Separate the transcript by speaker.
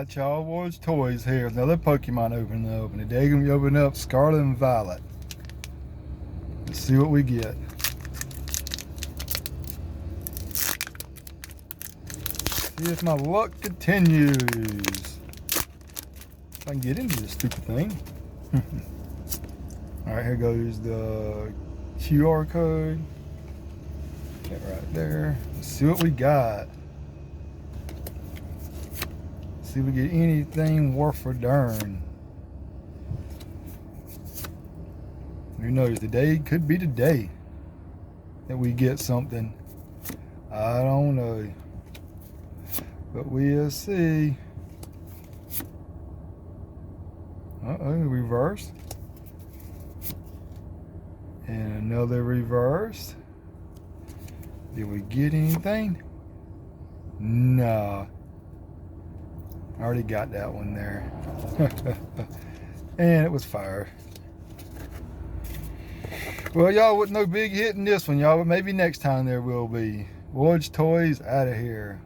Speaker 1: Alright, y'all, Wars Toys here. Another Pokemon opening up. And today we're going to be opening up Scarlet and Violet. Let's see what we get. See if my luck continues. If I can get into this stupid thing. Alright, here goes the QR code. That right there. Let's see what we got. See if we get anything worth a darn. Who knows? Today could be the day that we get something. I don't know. But we'll see. Uh-oh, reverse. And another reverse. Did we get anything? Nah. I already got that one there. And it was fire. Well, y'all, with no big hit in this one, y'all, but maybe next time there will be. Woods Toys out of here.